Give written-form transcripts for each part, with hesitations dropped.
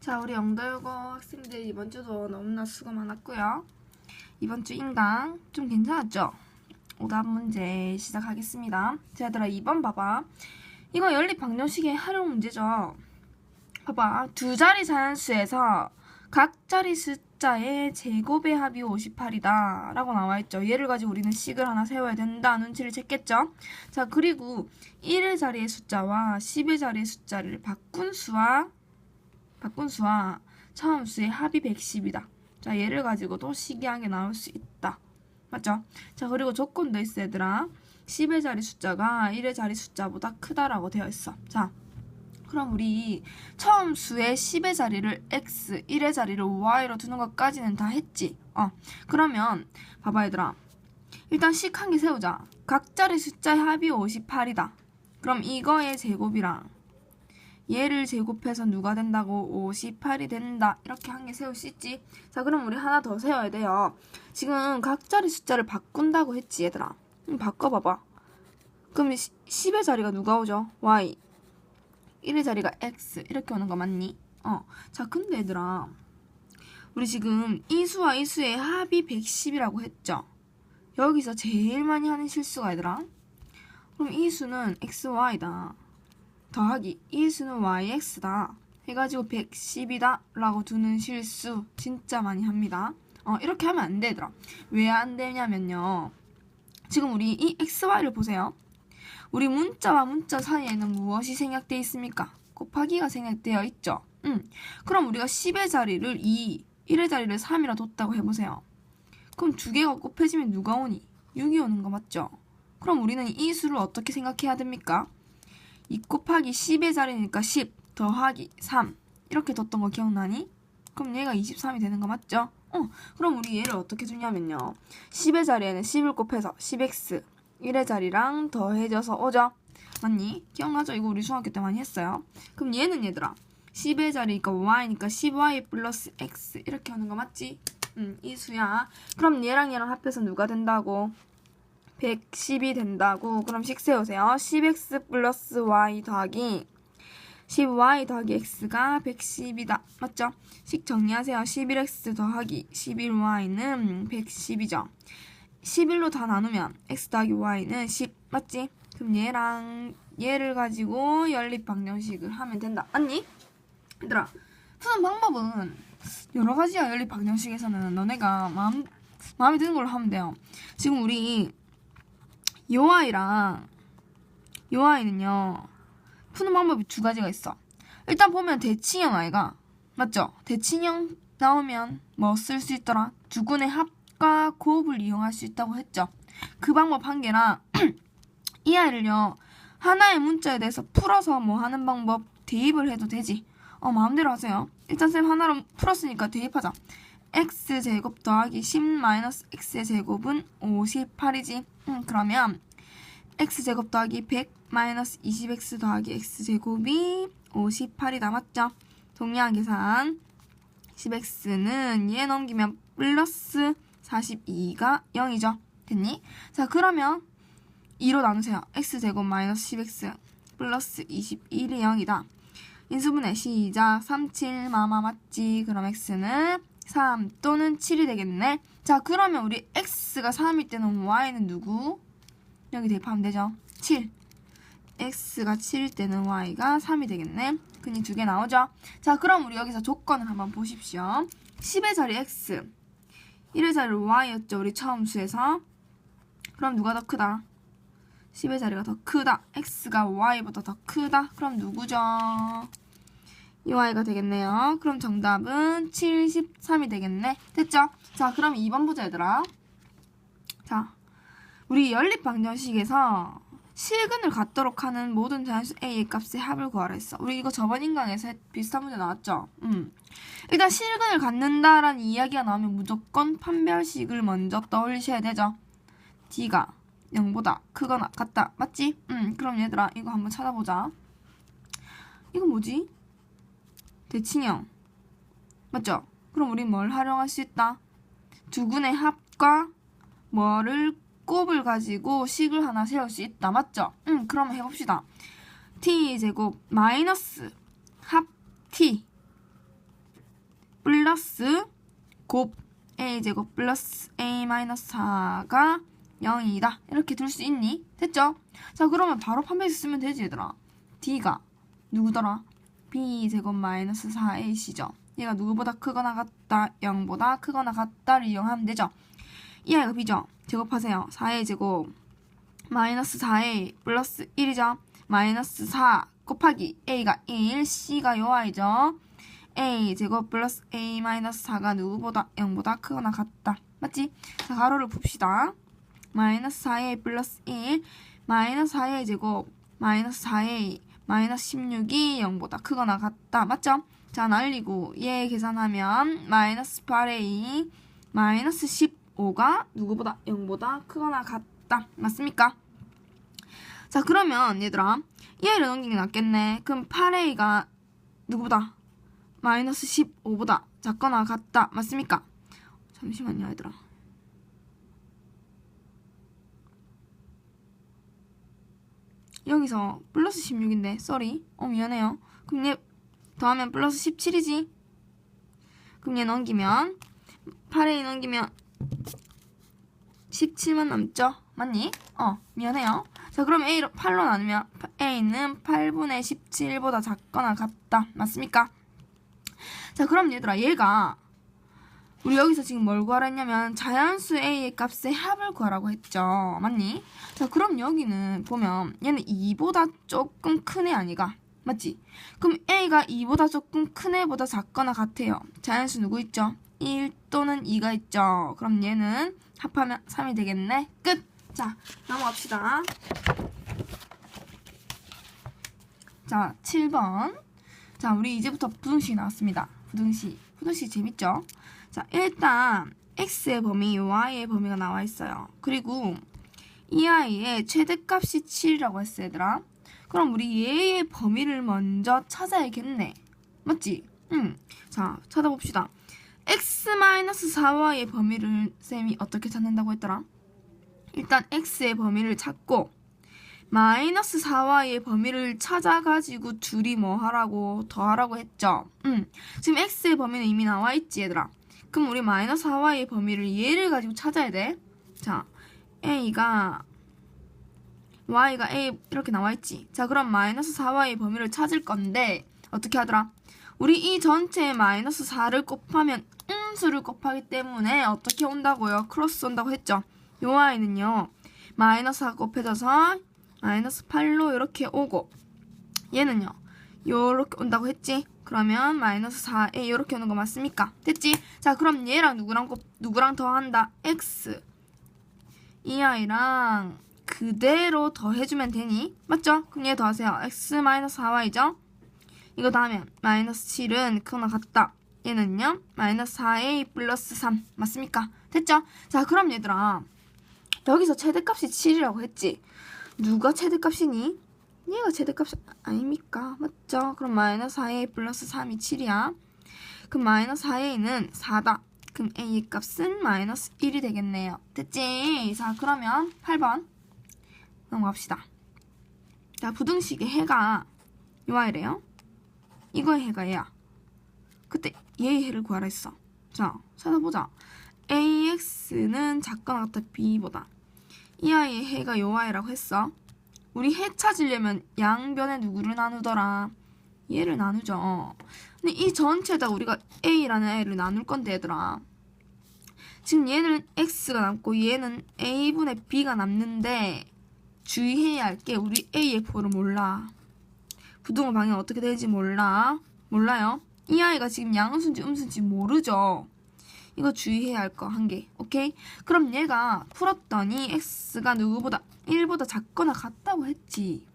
자, 우리 영도여고 학생들 이번 주도 너무나 수고 많았고요. 이번 주 인강 좀 괜찮았죠? 오답 문제 시작하겠습니다. 자, 얘들아 2번 봐봐. 이거 연립방정식의 활용 문제죠. 봐봐. 두 자리 자연수에서 각 자리 숫자의 제곱의 합이 58이다 라고 나와있죠. 얘를 가지고 우리는 식을 하나 세워야 된다 눈치를 챘겠죠. 자, 그리고 1의 자리의 숫자와 10의 자리의 숫자를 바꾼 수와 처음 수의 합이 110이다. 자, 얘를 가지고도 식이하게 나올 수 있다. 맞죠? 자, 그리고 조건도 있어 얘들아. 10의 자리 숫자가 1의 자리 숫자보다 크다라고 되어 있어. 자, 그럼 우리 처음 수의 10의 자리를 x, 1의 자리를 y로 두는 것까지는 다 했지. 그러면 봐봐 얘들아. 일단 식 한 개 세우자. 각 자리 숫자의 합이 58이다. 그럼 이거의 제곱이랑 얘를 제곱해서 누가 된다고? 58이 된다. 이렇게 한 개 세울 수 있지. 자, 그럼 우리 하나 더 세워야 돼요. 지금 각 자리 숫자를 바꾼다고 했지 얘들아. 바꿔봐봐. 그럼 10의 자리가 누가 오죠? y. 1의 자리가 x. 이렇게 오는 거 맞니? 자, 근데 얘들아, 우리 지금 이 수와 이 수의 합이 110이라고 했죠? 여기서 제일 많이 하는 실수가 얘들아, 그럼 이 수는 xy다. 더하기 이 수는 yx다 해가지고 110이다 라고 두는 실수 진짜 많이 합니다. 이렇게 하면 안 되더라. 왜 안 되냐면요, 지금 우리 이 xy를 보세요. 우리 문자와 문자 사이에는 무엇이 생략되어 있습니까? 곱하기가 생략되어 있죠. 그럼 우리가 10의 자리를 2, 1의 자리를 3이라 뒀다고 해보세요. 그럼 두 개가 곱해지면 누가 오니? 6이 오는 거 맞죠? 그럼 우리는 이 수를 어떻게 생각해야 됩니까? 2 곱하기 10의 자리니까 10 더하기 3 이렇게 뒀던 거 기억나니? 그럼 얘가 23이 되는 거 맞죠? 그럼 우리 얘를 어떻게 주냐면요, 10의 자리에는 10을 곱해서 10x 1의 자리랑 더해져서 오죠? 맞니? 기억나죠? 이거 우리 중학교 때 많이 했어요. 그럼 얘는 얘들아 10의 자리니까 y니까 10y 플러스 x 이렇게 하는 거 맞지? 이 수야. 그럼 얘랑 얘랑 합해서 누가 된다고? 110이 된다고. 그럼 식 세우세요. 10x 플러스 y 더하기 10y 더하기 x가 110이다. 맞죠? 식 정리하세요. 11x 더하기 11y는 110이죠. 11로 다 나누면 x 더하기 y는 10. 맞지? 그럼 얘랑 얘를 가지고 연립방정식을 하면 된다. 맞니? 얘들아, 푸는 방법은 여러 가지야. 연립방정식에서는 너네가 마음에 드는 걸로 하면 돼요. 지금 우리 요 아이는요, 푸는 방법이 두 가지가 있어. 일단 보면 대칭형 아이가, 맞죠? 대칭형 나오면 뭐 쓸 수 있더라? 두근의 합과 곱을 이용할 수 있다고 했죠. 그 방법 한 개랑 이 아이를요, 하나의 문자에 대해서 풀어서 뭐 하는 방법 대입을 해도 되지. 마음대로 하세요. 일단 쌤 하나로 풀었으니까 대입하자. x제곱 더하기 10-x의 제곱은 58이지. 그러면 x제곱 더하기 100-20x 더하기 x제곱이 58이다. 맞죠? 동일한 계산. 10x는 얘 넘기면 플러스 42가 0이죠. 됐니? 자, 그러면 2로 나누세요. x제곱 마이너스 10x 플러스 21이 0이다. 인수분해 시작. 3, 7 마마 맞지? 그럼 x는 3 또는 7이 되겠네. 자, 그러면 우리 x가 3일 때는 y는 누구? 여기 대입하면 되죠. 7. x가 7일 때는 y가 3이 되겠네. 근이 두 개 나오죠. 자, 그럼 우리 여기서 조건을 한번 보십시오. 10의 자리 x, 1의 자리 y였죠. 우리 처음 수에서. 그럼 누가 더 크다? 10의 자리가 더 크다. x가 y보다 더 크다. 그럼 누구죠? 이 y가 되겠네요. 그럼 정답은 73이 되겠네. 됐죠? 자, 그럼 2번 보자 얘들아. 자, 우리 연립방정식에서 실근을 갖도록 하는 모든 자연수 a의 값의 합을 구하라 했어. 우리 이거 저번 인강에서 비슷한 문제 나왔죠? 일단 실근을 갖는다라는 이야기가 나오면 무조건 판별식을 먼저 떠올리셔야 되죠. d가 0보다 크거나 같다. 맞지? 그럼 얘들아 이거 한번 찾아보자. 이거 뭐지? 대칭형. 맞죠? 그럼 우리 뭘 활용할 수 있다? 두근의 합과 뭐를 곱을 가지고 식을 하나 세울 수 있다. 맞죠? 그러면 해봅시다. t제곱 마이너스 합 t 플러스 곱 a제곱 플러스 a-4가 0이다. 이렇게 둘 수 있니? 됐죠? 자, 그러면 바로 판별식 쓰면 되지, 얘들아. d가 누구더라? b제곱 마이너스 4ac죠. 얘가 누구보다 크거나 같다, 0보다 크거나 같다를 이용하면 되죠. 이 아이가 b죠. 제곱하세요. 4a 제곱 마이너스 4a 플러스 1이죠. 마이너스 4 곱하기 a가 1, c가 요 아이죠. a 제곱 플러스 a 마이너스 4가 누구보다 0보다 크거나 같다. 맞지? 자, 가로를 봅시다. 마이너스 4a 플러스 1 마이너스 4a 제곱 마이너스 4a 마이너스 16이 0보다 크거나 같다. 맞죠? 자, 날리고 얘 계산하면 마이너스 8a 마이너스 15가 누구보다 0보다 크거나 같다. 맞습니까? 자, 그러면 얘들아 이 아이를 넘기는 게 낫겠네. 그럼 8a가 누구보다 마이너스 15보다 작거나 같다. 맞습니까? 잠시만요, 얘들아. 여기서 플러스 16인데 쏘리. 미안해요. 그럼 얘 더하면 플러스 17이지. 그럼 얘 넘기면 8a 넘기면 17만 남죠? 맞니? 미안해요. 자, 그럼 a로 8로 나누면 a는 8분의 17보다 작거나 같다. 맞습니까? 자, 그럼 얘들아 얘가 우리 여기서 지금 뭘 구하라 했냐면 자연수 a의 값의 합을 구하라고 했죠. 맞니? 자, 그럼 여기는 보면 얘는 2보다 조금 큰 애 아니가? 맞지? 그럼 a가 2보다 조금 큰 애보다 작거나 같아요. 자연수 누구 있죠? 1 또는 2가 있죠. 그럼 얘는 합하면 3이 되겠네. 끝! 자, 넘어갑시다. 자, 7번. 자, 우리 이제부터 부등식이 나왔습니다. 부등식 재밌죠? 자, 일단 x의 범위, y의 범위가 나와 있어요. 그리고 이 아이의 최대값이 7이라고 했어, 얘들아. 그럼 우리 얘의 범위를 먼저 찾아야겠네. 맞지? 자, 찾아봅시다. x-4y의 범위를 쌤이 어떻게 찾는다고 했더라? 일단 x의 범위를 찾고 마이너스 4y의 범위를 찾아가지고 둘이 뭐 하라고 더하라고 했죠. 지금 x의 범위는 이미 나와 있지, 얘들아. 그럼 우리 마이너스 4y의 범위를 얘를 가지고 찾아야 돼. 자, y가 a 이렇게 나와 있지. 자, 그럼 마이너스 4y의 범위를 찾을 건데 어떻게 하더라? 우리 이 전체에 마이너스 4를 곱하면 음수를 곱하기 때문에 어떻게 온다고요? 크로스 온다고 했죠. 요 아이는요, 마이너스 4 곱해져서 마이너스 8로 이렇게 오고, 얘는요, 요렇게 온다고 했지? 그러면 마이너스 4에 요렇게 오는 거 맞습니까? 됐지? 자, 그럼 얘랑 누구랑 더한다? x. 이 아이랑 그대로 더해주면 되니? 맞죠? 그럼 얘 더하세요. x-4y죠? 이거 더하면 마이너스 7은 크거나 같다. 얘는요, 마이너스 4a 플러스 3. 맞습니까? 됐죠? 자, 그럼 얘들아, 여기서 최대값이 7이라고 했지? 누가 최대값이니? 얘가 최대값이 아닙니까? 맞죠? 그럼 마이너스 4a 플러스 3이 7이야. 그럼 마이너스 4a는 4다. 그럼 a의 값은 마이너스 1이 되겠네요. 됐지? 자, 그러면 8번 넘어갑시다. 자, 부등식의 해가 요 아이래요. 이거의 해가 얘야. 그때 얘의 해를 구하라 했어. 자, 찾아보자. ax는 작거나 같다 b보다. 이 아이의 해가 요 아이라고 했어. 우리 해 찾으려면 양변에 누구를 나누더라? 얘를 나누죠. 근데 이 전체에다 우리가 a라는 a를 나눌 건데, 얘들아. 지금 얘는 x가 남고 얘는 a분의 b가 남는데 주의해야 할 게 우리 a의 부호를 몰라. 부등호 방향 어떻게 되는지 몰라요. 이 아이가 지금 양수인지 음수인지 모르죠. 이거 주의해야 할 거 한 개. 오케이? 그럼 얘가 풀었더니 x가 누구보다 1보다 작거나 같다고 했지.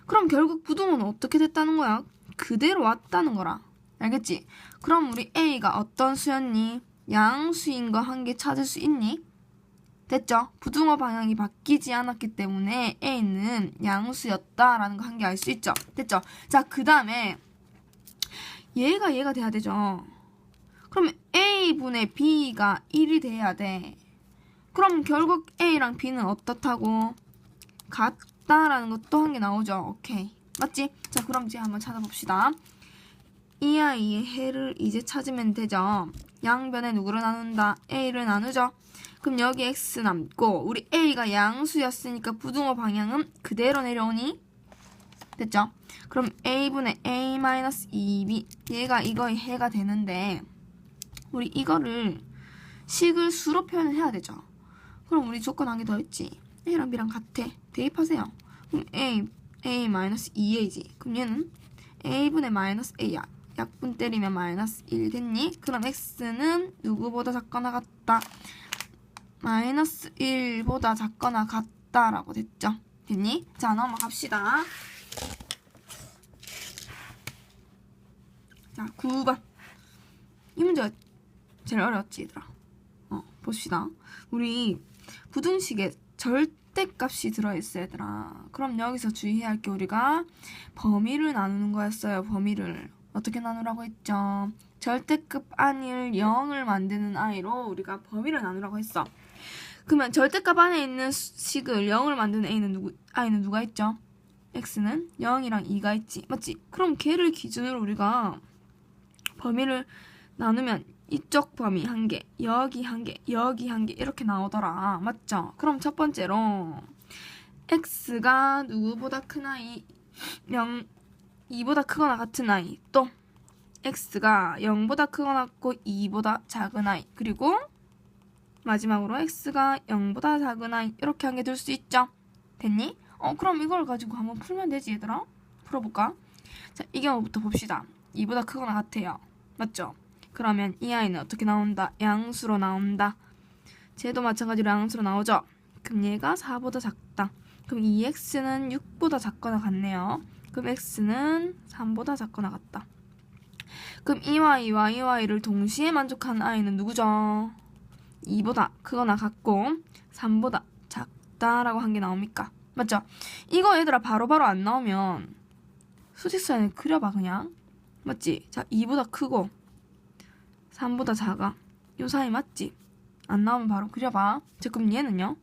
그럼 결국 부등호는 어떻게 됐다는 거야? 그대로 왔다는 거라. 알겠지? 그럼 우리 a가 어떤 수였니? 양수인 거 한 개 찾을 수 있니? 됐죠? 부등호 방향이 바뀌지 않았기 때문에 a는 양수였다라는 거 한 개 알 수 있죠? 됐죠? 자, 그 다음에 얘가 돼야 되죠. 그러면 a분의 b가 1이 돼야 돼. 그럼 결국 a랑 b는 어떻다고? 같다라는 것도 한 개 나오죠. 오케이. 맞지? 자, 그럼 이제 한번 찾아봅시다. 이 아이의 해를 이제 찾으면 되죠. 양변에 누구를 나눈다? A를 나누죠. 그럼 여기 X 남고 우리 A가 양수였으니까 부등호 방향은 그대로 내려오니? 됐죠? 그럼 A분의 A-2B 얘가 이거의 해가 되는데 우리 이거를 식을 수로 표현을 해야 되죠. 그럼 우리 조건 한 개 더 있지. A랑 B랑 같아. 대입하세요. 그럼 A-2A지. 그럼 얘는 A분의 마이너스 A야. 약분 때리면 마이너스 1 됐니? 그럼 X는 누구보다 작거나 같다? 마이너스 1보다 작거나 같다라고 됐죠? 됐니? 자, 넘어갑시다. 자, 9번. 이 문제가 제일 어려웠지, 얘들아. 봅시다. 우리 부등식에 절대값이 들어있어요, 얘들아. 그럼 여기서 주의해야 할 게 우리가 범위를 나누는 거였어요, 범위를. 어떻게 나누라고 했죠? 절대값 아닐 0을 만드는 아이로 우리가 범위를 나누라고 했어. 그러면 절대값 안에 있는 식을 0을 만드는 아이는 누가 있죠? x는 0이랑 2가 있지. 맞지? 그럼 걔를 기준으로 우리가 범위를 나누면 이쪽 범위 한 개, 여기 한 개, 여기 한 개 이렇게 나오더라. 맞죠? 그럼 첫 번째로 x가 누구보다 큰 아이 2보다 크거나 같은 아이, 또 x가 0보다 크거나 같고 2보다 작은 아이, 그리고 마지막으로 x가 0보다 작은 아이 이렇게 한 개 둘 수 있죠? 됐니? 그럼 이걸 가지고 한번 풀면 되지, 얘들아? 풀어볼까? 자, 이 경우부터 봅시다. 2보다 크거나 같아요. 맞죠? 그러면 이 아이는 어떻게 나온다? 양수로 나온다. 쟤도 마찬가지로 양수로 나오죠? 그럼 얘가 4보다 작다. 그럼 이 x는 6보다 작거나 같네요. 그럼 x는 3보다 작거나 같다. 그럼 이 y와 이 y를 동시에 만족하는 a는 누구죠? 2보다 크거나 같고 3보다 작다라고 한 게 나옵니까? 맞죠? 이거 얘들아 바로바로 안 나오면 수직선을 그려봐 그냥. 맞지? 자, 2보다 크고 3보다 작아. 요 사이 맞지? 안 나오면 바로 그려봐. 자, 그럼 얘는요?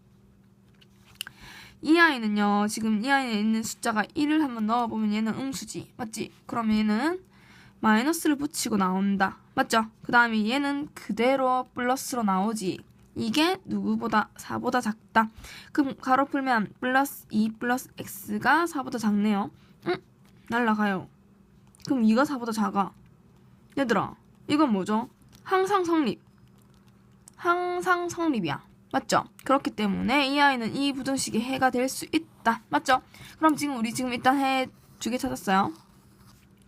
이 아이는요, 지금 이 아이에 있는 숫자가 1을 한번 넣어보면 얘는 음수지. 맞지? 그러면 얘는 마이너스를 붙이고 나온다. 맞죠? 그 다음에 얘는 그대로 플러스로 나오지. 이게 누구보다 4보다 작다. 그럼 가로 풀면 플러스 2 플러스 x가 4보다 작네요. 날라가요. 그럼 2가 4보다 작아. 얘들아, 이건 뭐죠? 항상 성립. 항상 성립이야. 맞죠? 그렇기 때문에 이 아이는 이 부등식의 해가 될 수 있다. 맞죠? 그럼 우리 지금 일단 해 두 개 찾았어요.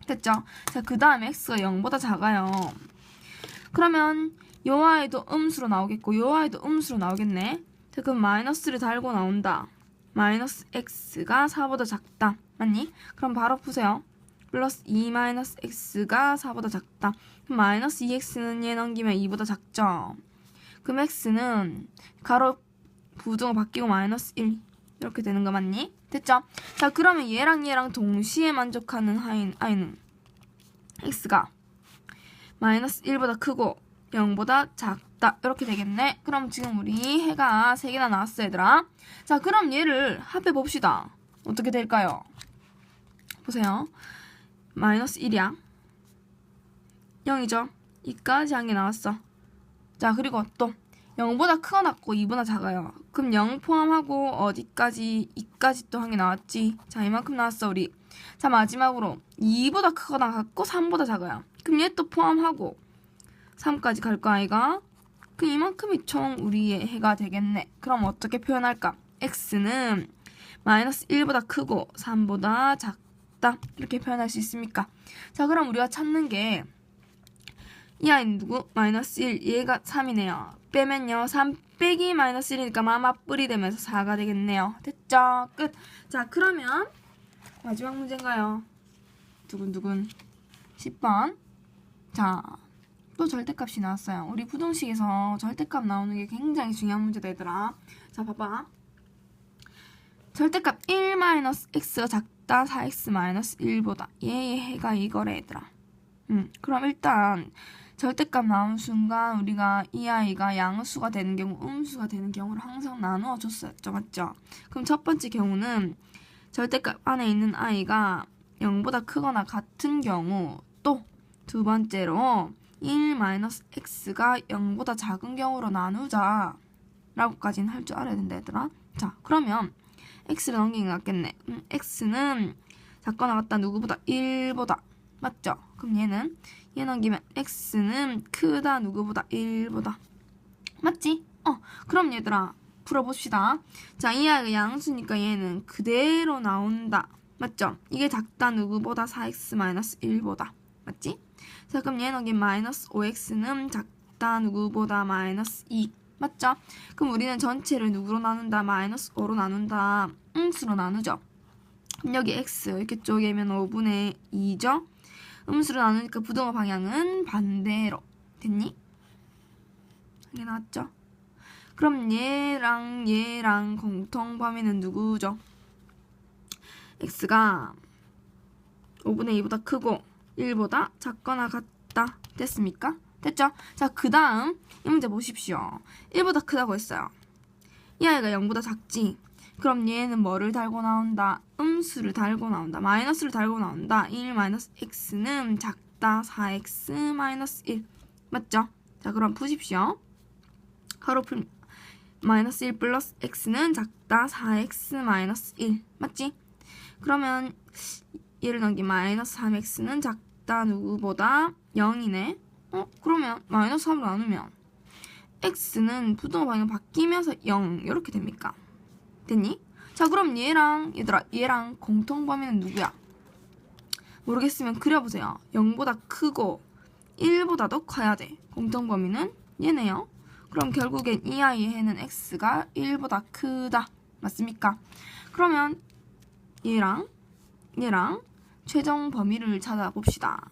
됐죠? 자, 그 다음에 x가 0보다 작아요. 그러면 요 아이도 음수로 나오겠고 요 아이도 음수로 나오겠네. 자, 그럼 마이너스를 달고 나온다. 마이너스 x가 4보다 작다. 맞니? 그럼 바로 푸세요. 플러스 2 마이너스 x가 4보다 작다. 그럼 마이너스 2x는 얘 넘기면 2보다 작죠? 그럼 x는 가로 부등호 바뀌고 마이너스 1 이렇게 되는 거 맞니? 됐죠? 자, 그러면 얘랑 동시에 만족하는 아이는 x가 마이너스 1보다 크고 0보다 작다 이렇게 되겠네. 그럼 지금 우리 해가 3개나 나왔어, 얘들아. 자, 그럼 얘를 합해 봅시다. 어떻게 될까요? 보세요. 마이너스 1이야. 0이죠? 2까지 한 개 나왔어. 자, 그리고 또 0보다 크거나 같고 2보다 작아요. 그럼 0 포함하고 어디까지? 2까지 또 한 개 나왔지. 자, 이만큼 나왔어, 우리. 자, 마지막으로 2보다 크거나 같고 3보다 작아요. 그럼 얘 또 포함하고 3까지 갈 거 아이가? 그럼 이만큼이 총 우리의 해가 되겠네. 그럼 어떻게 표현할까? x는 마이너스 1보다 크고 3보다 작다. 이렇게 표현할 수 있습니까? 자, 그럼 우리가 찾는 게 이 아이는 누구? 마이너스 1, 얘가 3이네요. 빼면요, 3 빼기 마이너스 1이니까 마마뿔이 되면서 4가 되겠네요. 됐죠? 끝. 자, 그러면 마지막 문제인가요? 두근두근 10번. 자, 또 절대값이 나왔어요. 우리 부등식에서 절대값 나오는 게 굉장히 중요한 문제다, 얘들아. 자, 봐봐. 절대값 1-x가 작다 4x-1보다 얘의 해가 이거래, 얘들아. 그럼 일단 절대값 나온 순간 우리가 이 아이가 양수가 되는 경우, 음수가 되는 경우를 항상 나누어 줬었죠. 맞죠? 그럼 첫 번째 경우는 절대값 안에 있는 아이가 0보다 크거나 같은 경우, 또 두 번째로 1-x가 0보다 작은 경우로 나누자 라고까지는 할 줄 알아야 된다 얘들아. 자 그러면 x를 넘기는 게 낫겠네. x는 작거나 같다 누구보다 1보다 맞죠? 그럼 얘 넘기면 x는 크다 누구보다 1보다 맞지? 그럼 얘들아 풀어봅시다. 자, 이 아이가 양수니까 얘는 그대로 나온다. 맞죠? 이게 작다 누구보다 4x-1보다. 맞지? 자, 그럼 얘 넘긴 마이너스 5x는 작다 누구보다 마이너스 2. 맞죠? 그럼 우리는 전체를 누구로 나눈다? 마이너스 5로 나눈다. 음수로 나누죠? 그럼 여기 x 이렇게 쪼개면 5분의 2죠? 음수로 나누니까 부등호 방향은 반대로. 됐니? 이게 나왔죠? 그럼 얘랑 공통 범위는 누구죠? x가 5분의 2보다 크고 1보다 작거나 같다. 됐습니까? 됐죠? 자, 그 다음 이 문제 보십시오. 1보다 크다고 했어요. 이 아이가 0보다 작지? 그럼 얘는 뭐를 달고 나온다? 음수를 달고 나온다. 마이너스를 달고 나온다. 1-x는 작다 4x-1. 맞죠? 자, 그럼 푸십시오. 가로 풀 마이너스 1 플러스 x는 작다 4x-1. 맞지? 그러면 얘를 넘긴 마이너스 3x는 작다 누구보다 0이네. 그러면 마이너스 3으로 나누면 x는 부등호 방향 바뀌면서 0 이렇게 됩니까? 됐니? 자 그럼 얘랑 공통 범위는 누구야? 모르겠으면 그려보세요. 0보다 크고 1보다도 커야 돼. 공통 범위는 얘네요. 그럼 결국엔 이 아이의 해는 x가 1보다 크다. 맞습니까? 그러면 얘랑 최종 범위를 찾아봅시다.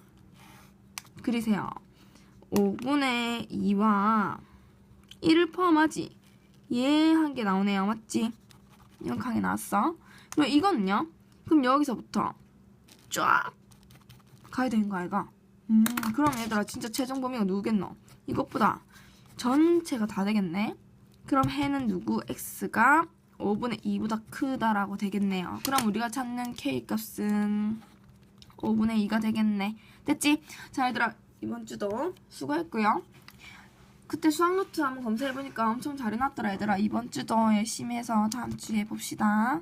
그리세요. 5분의 2와 1을 포함하지. 얘 한 개 나오네요. 맞지? 이렇게 한 개 나왔어. 그럼 이거는요? 그럼 여기서부터 쫙 가야 되는 거 아이가? 그럼 얘들아 진짜 최종 범위가 누구겠노? 이것보다 전체가 다 되겠네. 그럼 해는 누구? x가 5분의 2보다 크다라고 되겠네요. 그럼 우리가 찾는 k값은 5분의 2가 되겠네. 됐지? 자 얘들아 이번 주도 수고했고요. 그때 수학노트 한번 검색해보니까 엄청 잘 해놨더라 얘들아. 이번 주도 열심히 해서 다음 주에 봅시다.